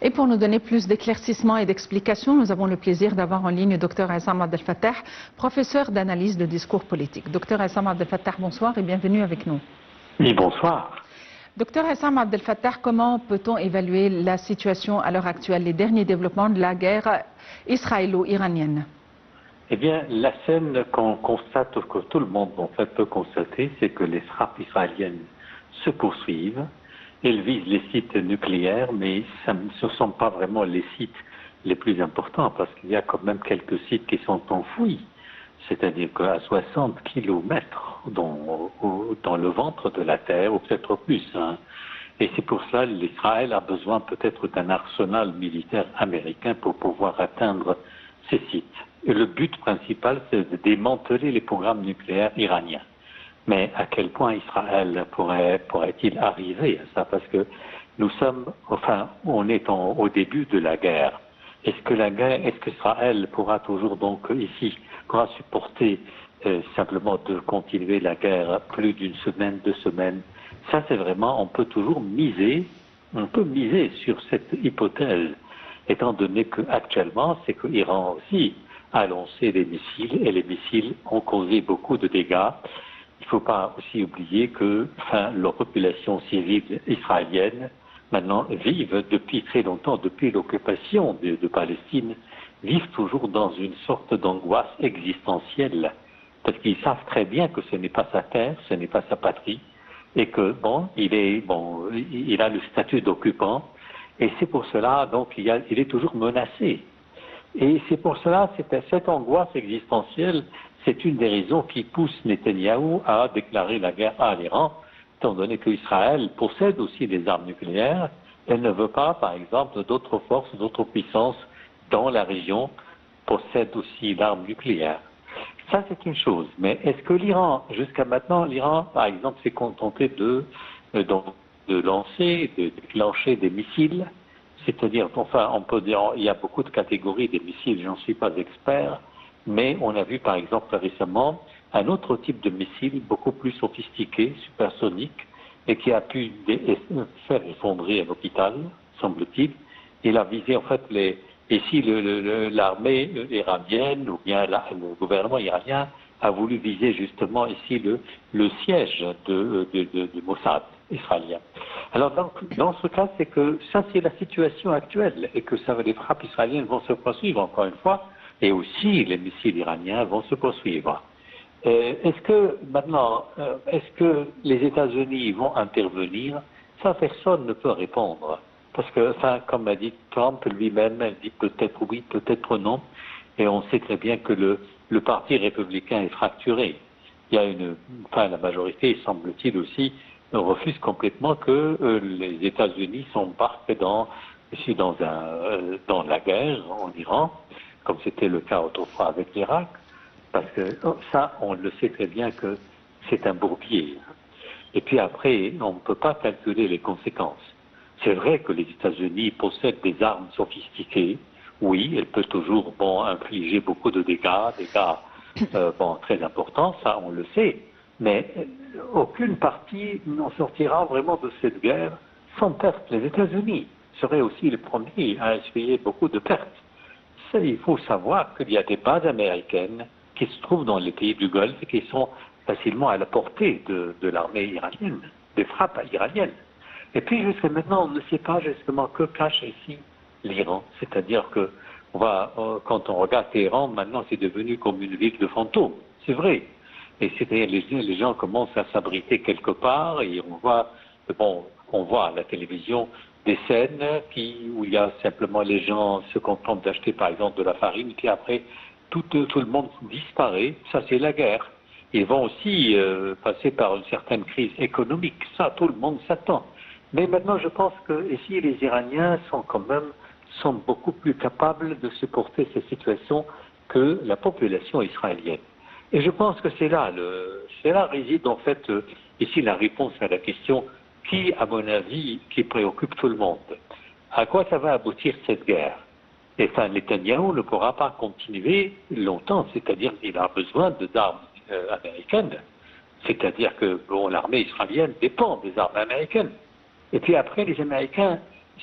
Et pour nous donner plus d'éclaircissements et d'explications, nous avons le plaisir d'avoir en ligne Dr Aissam Abdel Fattah, professeur d'analyse de discours politique. Dr Aissam Abdel Fattah, bonsoir et bienvenue avec nous. Oui, bonsoir. Dr Aissam Abdel Fattah, comment peut-on évaluer la situation à l'heure actuelle, les derniers développements de la guerre israélo-iranienne? Eh bien, la scène qu'on constate, que tout le monde en fait peut constater, c'est que les frappes israéliennes se poursuivent. Elles visent les sites nucléaires, mais ce ne sont pas vraiment les sites les plus importants, parce qu'il y a quand même quelques sites qui sont enfouis, c'est-à-dire qu'à 60 kilomètres dans le ventre de la Terre, ou peut-être plus. Et c'est pour cela que l'Israël a besoin peut-être d'un arsenal militaire américain pour pouvoir atteindre ces sites. Et le but principal, c'est de démanteler les programmes nucléaires iraniens. Mais à quel point Israël pourrait-il arriver à ça? Parce que nous sommes, on est au début de la guerre. Est-ce qu'Israël pourra toujours pourra supporter simplement de continuer la guerre plus d'une semaine, 2 semaines? Ça, c'est vraiment, on peut miser sur cette hypothèse, étant donné qu'actuellement, c'est que l'Iran aussi a lancé des missiles, et les missiles ont causé beaucoup de dégâts. Il ne faut pas aussi oublier que la population civile israélienne, maintenant, vivent depuis très longtemps, depuis l'occupation de Palestine, vivent toujours dans une sorte d'angoisse existentielle, parce qu'ils savent très bien que ce n'est pas sa terre, ce n'est pas sa patrie, et que, il a le statut d'occupant, et c'est pour cela, donc, il est toujours menacé. Et c'est pour cela, cette angoisse existentielle, c'est une des raisons qui pousse Netanyahou à déclarer la guerre à l'Iran, étant donné qu'Israël possède aussi des armes nucléaires. Elle ne veut pas, par exemple, d'autres forces, d'autres puissances dans la région possèdent aussi l'arme nucléaire. Ça, c'est une chose. Mais est-ce que l'Iran, jusqu'à maintenant, l'Iran, par exemple, s'est contenté de lancer, de déclencher des missiles? C'est-à-dire, on peut dire, il y a beaucoup de catégories des missiles, j'en suis pas expert, mais on a vu par exemple récemment un autre type de missile beaucoup plus sophistiqué, supersonique, et qui a pu faire effondrer un hôpital, semble-t-il. Il a visé en fait l'armée iranienne, ou bien le gouvernement iranien a voulu viser justement ici le siège du Mossad israélien. Alors dans ce cas, c'est que ça c'est la situation actuelle, et que les frappes israéliennes vont se poursuivre encore une fois, et aussi les missiles iraniens vont se poursuivre. Est-ce que les États-Unis vont intervenir? Ça, personne ne peut répondre. Parce que, comme a dit Trump lui-même, il dit peut-être oui, peut-être non. Et on sait très bien que le parti républicain est fracturé. Il y a la majorité, semble-t-il aussi, refuse complètement que les États-Unis s'embarquent dans la guerre en Iran, comme c'était le cas autrefois avec l'Irak. Parce que ça, on le sait très bien que c'est un bourbier. Et puis après, on ne peut pas calculer les conséquences. C'est vrai que les États-Unis possèdent des armes sophistiquées. Oui, elles peuvent toujours infliger beaucoup de dégâts très importants, ça on le sait. Mais aucune partie n'en sortira vraiment de cette guerre sans perte. Les États-Unis seraient aussi les premiers à essuyer beaucoup de pertes. Il faut savoir qu'il y a des bases américaines qui se trouvent dans les pays du Golfe et qui sont facilement à la portée de l'armée iranienne, des frappes iraniennes. Et puis jusqu'à maintenant, on ne sait pas justement que cache ici l'Iran. C'est-à-dire que quand on regarde Téhéran, maintenant c'est devenu comme une ville de fantômes. C'est vrai. Et c'est-à-dire les gens commencent à s'abriter quelque part, et on voit à la télévision des scènes où il y a simplement les gens se contentent d'acheter par exemple de la farine, puis après tout le monde disparaît. Ça c'est la guerre. Ils vont aussi passer par une certaine crise économique. Ça, tout le monde s'attend. Mais maintenant, je pense que ici, les Iraniens sont beaucoup plus capables de supporter ces situations que la population israélienne. Et je pense que c'est là réside en fait ici la réponse à la question qui, à mon avis, qui préoccupe tout le monde. À quoi ça va aboutir cette guerre? Et Netanyahou ne pourra pas continuer longtemps, c'est-à-dire qu'il a besoin d'armes américaines, c'est-à-dire que l'armée israélienne dépend des armes américaines. Et puis après, les Américains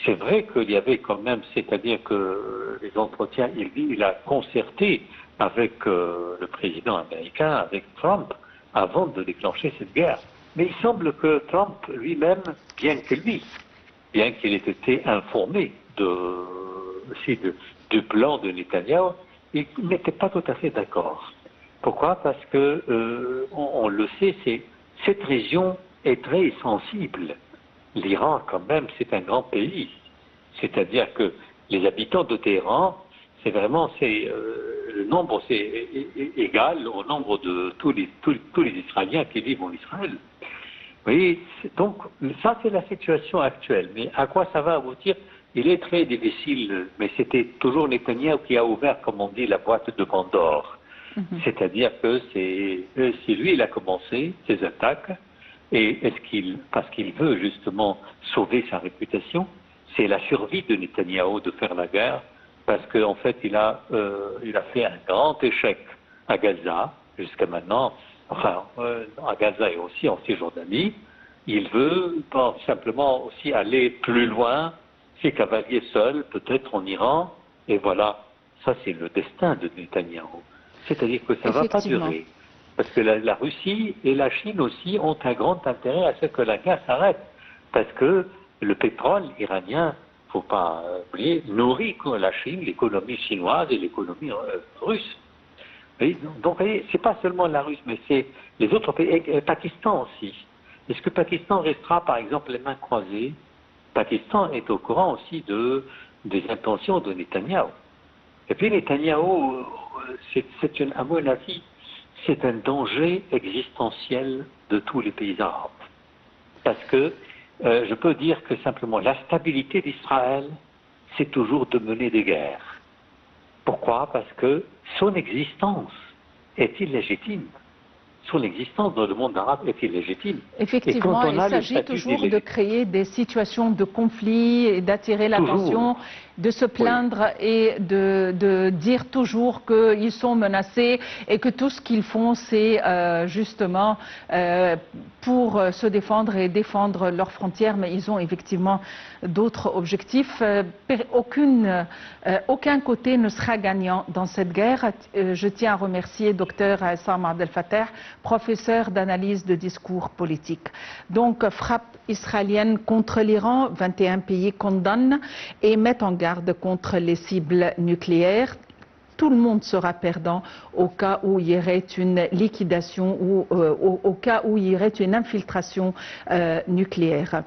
c'est vrai qu'il y avait quand même, c'est-à-dire que les entretiens, il a concerté avec le président américain, avec Trump, avant de déclencher cette guerre. Mais il semble que Trump lui-même, bien qu'il ait été informé du plan de Netanyahou, il n'était pas tout à fait d'accord. Pourquoi? Parce que, on le sait, cette région est très sensible. L'Iran, quand même, c'est un grand pays. C'est-à-dire que les habitants de Téhéran, le nombre, c'est égal au nombre de tous les Israéliens qui vivent en Israël. Vous voyez, donc ça c'est la situation actuelle. Mais à quoi ça va aboutir? Il est très difficile, mais c'était toujours Netanyahou qui a ouvert, comme on dit, la boîte de Pandore. C'est-à-dire que c'est lui, il a commencé ses attaques, et parce qu'il veut justement sauver sa réputation, c'est la survie de Netanyahou de faire la guerre, parce qu'en fait il a fait un grand échec à Gaza, jusqu'à maintenant, enfin à Gaza et aussi en Cisjordanie. Il veut simplement aussi aller plus loin, ses cavaliers seuls, peut-être en Iran, et voilà, ça c'est le destin de Netanyahou. C'est-à-dire que ça ne va pas durer. Parce que la Russie et la Chine aussi ont un grand intérêt à ce que la guerre s'arrête. Parce que le pétrole iranien, il ne faut pas oublier, nourrit la Chine, l'économie chinoise et l'économie russe. Donc, c'est pas seulement la Russie, mais c'est les autres pays, et le Pakistan aussi. Est-ce que le Pakistan restera, par exemple, les mains croisées? Le Pakistan est au courant aussi des intentions de Netanyahou. Et puis Netanyahou, à mon avis, c'est un danger existentiel de tous les pays arabes. Parce que je peux dire que simplement la stabilité d'Israël, c'est toujours de mener des guerres. Pourquoi? Parce que son existence est illégitime. Son existence dans le monde arabe est illégitime. Effectivement, il s'agit toujours de créer des situations de conflit et d'attirer l'attention, de se plaindre et de dire toujours qu'ils sont menacés et que tout ce qu'ils font, c'est justement pour se défendre et défendre leurs frontières, mais ils ont effectivement d'autres objectifs. Aucun côté ne sera gagnant dans cette guerre. Je tiens à remercier Dr Essam Abdel Fattah, professeur d'analyse de discours politique. Donc, frappe israélienne contre l'Iran, 21 pays condamnent et mettent en garde contre les cibles nucléaires. Tout le monde sera perdant au cas où il y aurait une liquidation ou au cas où il y aurait une infiltration nucléaire.